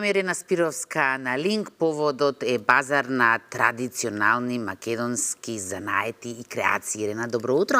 Ирена Спировска на Линк. Поводот е базар на традиционални македонски занаети и креации. Ирена, добро утро!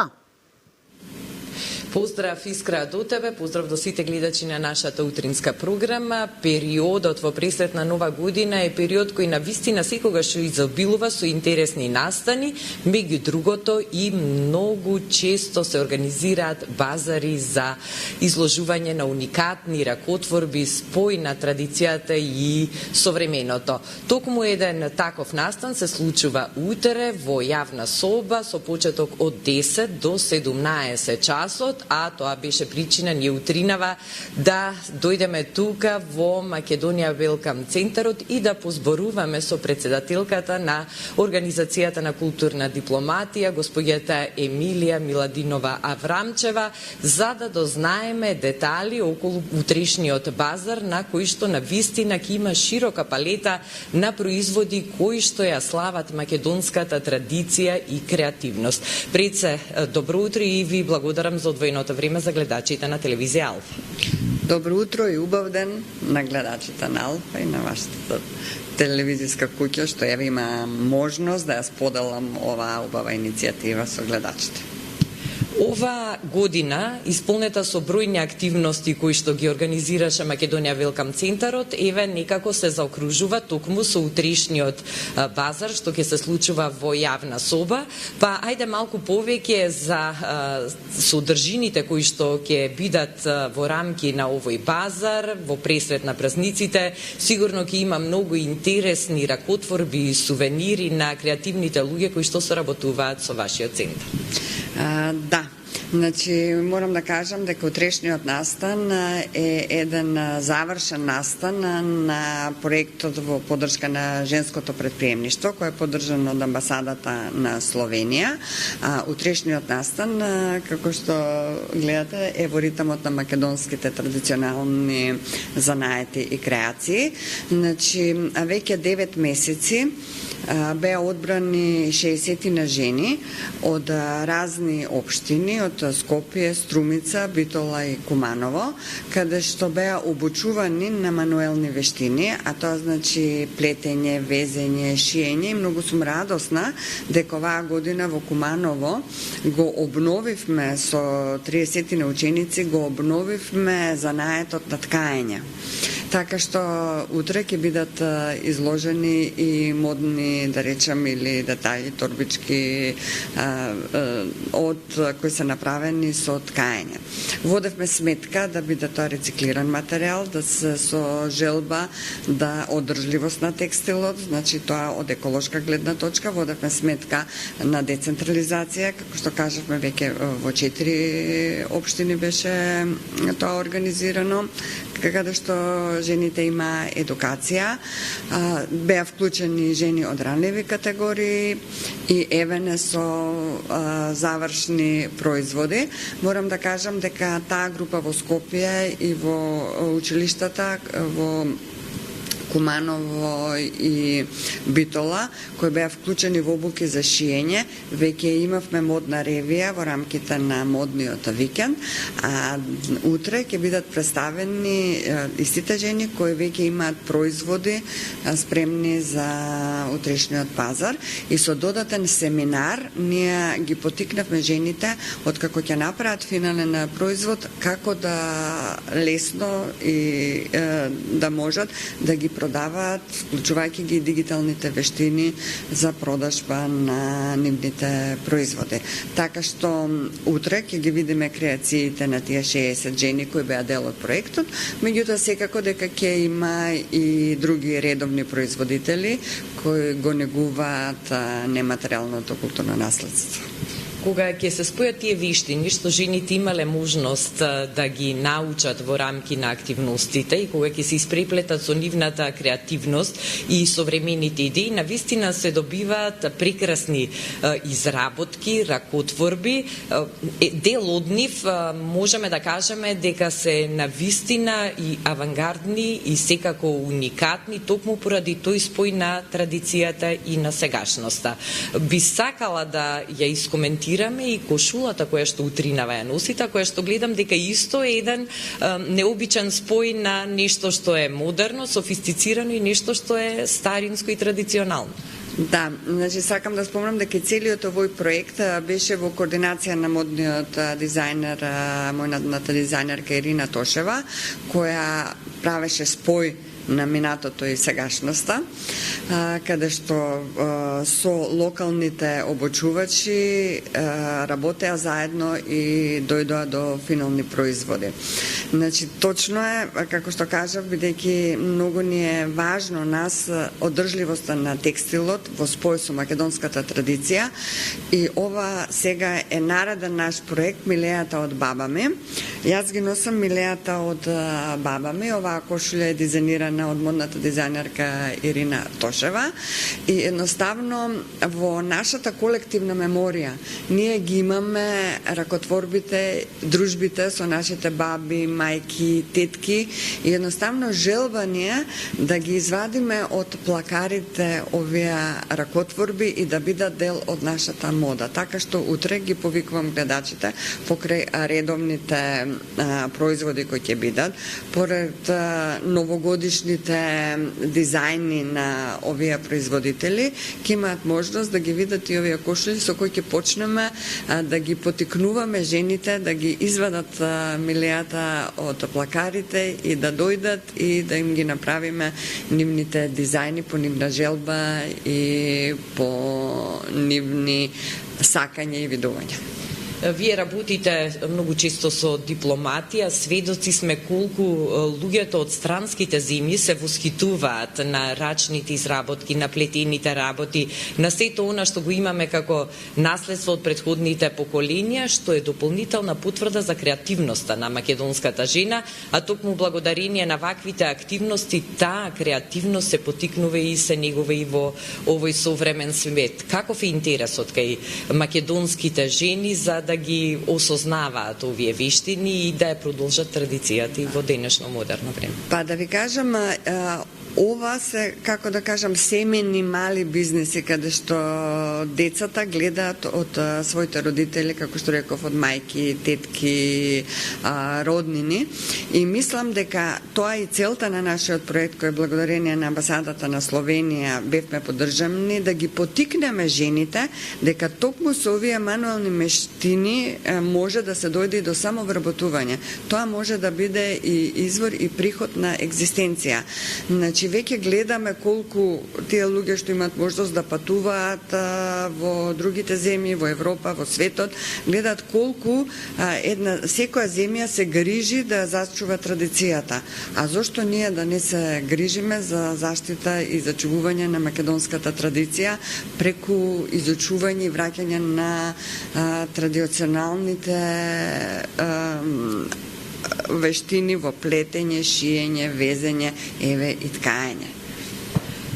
Поздрав искра до тебе, поздрав до сите гледачи на нашата утринска програма. Периодот во пресрет на нова година е период кој на вистина секогаш изобилува со интересни настани, меѓу другото и многу често се организираат базари за изложување на уникатни ракотворби, спој на традицијата и современото. Токму еден таков настан се случува утре во јавна соба со почеток од 10 до 17 часот, а тоа беше причина ние утринава да дојдеме тука во Македонија Велкам центарот и да позборуваме со председателката на Организацијата на културна дипломатија, господјата Емилија Миладинова Аврамчева, за да дознаеме детали околу утрешниот базар, на кој што на вистина ќе има широка палета на производи кои што ја слават македонската традиција и креативност. Пред се, добро утро и ви благодарам за одвоеното време за гледачите на телевизија Алфа. Добро утро и убав ден на гледачите на Алфа и на вашата телевизијска куќа, што ја има можност да ја споделам оваа убава иницијатива со гледачите. Ова година, исполнета со бројни активности кои што ги организираше Македонија Велкам центарот, еве некако се заокружува токму со утрешниот базар што ќе се случува во јавна соба. Па ајде малку повеќе за содржините кои што ќе бидат во рамки на овој базар, во пресрет на празниците. Сигурно ќе има многу интересни ракотворби и сувенири на креативните луѓе кои што соработуваат со вашиот центар. Да. Значи, морам да кажам дека утрешниот настан е еден завршен настан на проектот во поддршка на женското предприемништво, кој е поддржан од амбасадата на Словенија. Утрешниот настан, како што гледате, е во ритмот на македонските традиционални занаети и креации. Значи, веќе 9 месеци беа одбрани 60 на жени од разни општини, од Скопје, Струмица, Битола и Куманово, каде што беа обучувани на мануелни вештини, а тоа значи плетење, везење, шиење, и многу сум радосна дека оваа година во Куманово го обновивме со 30 на ученици, го обновивме занаетот на ткаење. Така што утре ќе бидат изложени и модни, да речем, или детали, торбички од кои се направени со ткаење. Водевме сметка да биде тоа рециклиран материјал, да се со желба да одржливост на текстилот, значи тоа од еколошка гледна точка. Водевме сметка на децентрализација, како што кажавме, веќе во 4 општини беше тоа организирано, каде што жените има едукација, беа вклучени жени од ранливи категории и евене со завршни производи. Морам да кажам дека таа група во Скопје и во училиштата во Куманово и Битола, кои беа вклучени во обуки за шиење, веќе имавме модна ревија во рамките на модниот викенд, а утре ќе бидат представени истите жени кои веќе имаат производи спремни за утрешниот пазар, и со додатен семинар ние ги потикнавме жените откако ќе направат финален производ, како да лесно и да можат да ги продаваат, вклучувајќи ги дигиталните вештини за продажба на нивните производи. Така што утре ќе ги видиме креациите на тие 60 жени кои беа дел од проектот, меѓутоа секако дека ќе има и други редовни производители кои го негуваат нематеријалното културно наследство. Кога ќе се спојат тие вештини што жените имале можност да ги научат во рамки на активностите и кога ќе се испреплетат со нивната креативност и современите идеи, навистина се добиваат прекрасни изработки, ракотворби. Дел од нив можеме да кажеме дека се навистина и авангардни и секако уникатни, токму поради тој спој на традицијата и на сегашноста. Би сакала да ја искоментирам стилираме и кошулата која што утринава ја носите, која што гледам дека исто е еден необичен спој на нешто што е модерно, софистицирано и нешто што е старинско и традиционално. Да, значи сакам да спомнам дека целиот овој проект беше во координација на модниот дизајнер, мојната дизајнерка Ирина Тошева, која правеше спој на минатото и сегашноста, каде што со локалните обучувачи работеа заедно и дојдоа до финални производи. Значи, точно е, како што кажав, бидејќи многу ни е важно нас одржливоста на текстилот во спој со македонската традиција и ова сега е нареден наш проект Милејата од баба ми. Јас ги носам милејата од баба ми, оваа кошуља е дизајнирана од модната дизајнерка Ирина Тошева и едноставно во нашата колективна меморија ние ги имаме ракотворбите, дружбите со нашите баби, мајки, тетки и едноставно желба ни е да ги извадиме од плакарите овие ракотворби и да бидат дел од нашата мода. Така што утре ги повикувам гледачите покрај редовните производи кои ќе бидат, поред новогодишните дизајни на овие производители, ќе имаат можност да ги видат и овие кошули со кои ќе почнеме да ги потикнуваме жените да ги извадат милејата од плакарите и да дојдат и да им ги направиме нивните дизајни по нивна желба и по нивни сакања и видувања. Вие работите многу често со дипломатија, сведоци сме колку луѓето од странските земји се восхитуваат на рачните изработки, на плетените работи, на сето она што го имаме како наследство од претходните поколенија, што е дополнителна потврда за креативноста на македонската жена, а токму благодарение на ваквите активности, таа креативност се потикнува и се негува и во овој современ свет. Каков е интересот кај македонските жени за да ги осознаваат овие вештини и да ја продолжат традицијата и во денешно модерно време? Па да ви кажам, ова се, како да кажам, семени мали бизнеси каде што децата гледаат од своите родители, како што реков, од мајки, тетки, роднини. И мислам дека тоа е и целта на нашиот проект, кој благодарение на амбасадата на Словенија бевме поддржани, да ги потикнеме жените дека токму со овие мануелни мештини може да се дојде и до самовработување. Тоа може да биде и извор и приход на екзистенција. Значи, веќе гледаме колку тие луѓе што имаат можност да патуваат во другите земји, во Европа, во светот, гледаат колку секоја земја се грижи да зачува традицијата. А зошто ние да не се грижиме за заштита и зачувување на македонската традиција преку изучување и враќање на традиционалните вештини во плетење, шиење, везење, еве и ткаење.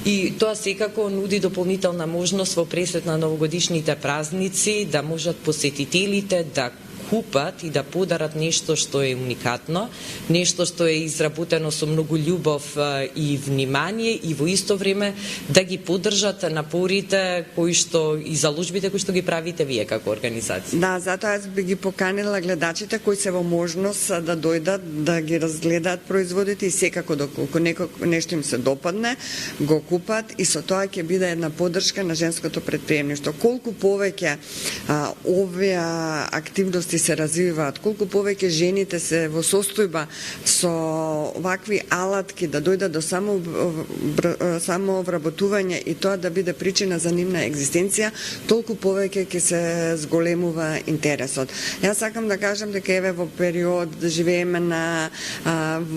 И тоа секако нуди дополнителна можност во пресет на новогодишните празници да можат посетителите да купат и да подарат нешто што е уникатно, нешто што е изработено со многу љубов и внимание и во исто време да ги поддржат напорите кои што и заложбите кои што ги правите вие како организација. Да, затоа јас би ги поканила гледачите кои се во можност да дојдат да ги разгледаат производите и секако доколку нешто им се допадне, го купат и со тоа ќе биде една поддршка на женското претприемништво. Колку повеќе овие активности се развиваат, колку повеќе жените се во состојба со вакви алатки да дојдат до самовработување и тоа да биде причина за нивна екзистенција, толку повеќе ќе се зголемува интересот. Јас сакам да кажам дека еве во период да живееме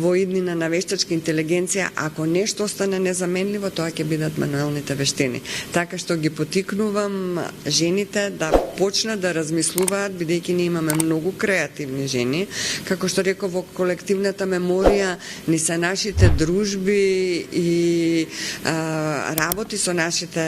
во иднина на вештачка интелигенција, ако нешто остане незаменливо, тоа ќе бидат мануелните вештини. Така што ги потикнувам жените да почнат да размислуваат, бидејќи ние имаме многу креативни жени. Како што реков, во колективната меморија ни се нашите дружби и работи со нашите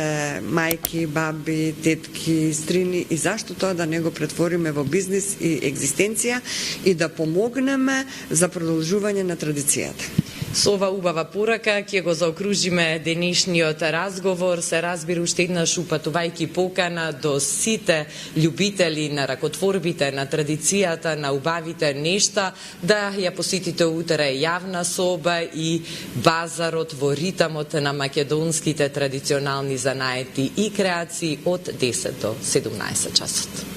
мајки, баби, тетки, стрини и зашто тоа да не го претвориме во бизнис и екзистенција и да помогнеме за продолжување на традицијата. Со ова убава порака ќе го заокружиме денешниот разговор. Се разбира уште еднаш упатувајќи покана до сите љубители на ракотворбите, на традицијата, на убавите нешта, да ја посетите утре јавна соба и базарот во ритамот на македонските традиционални занаети и креации од 10 до 17 часот.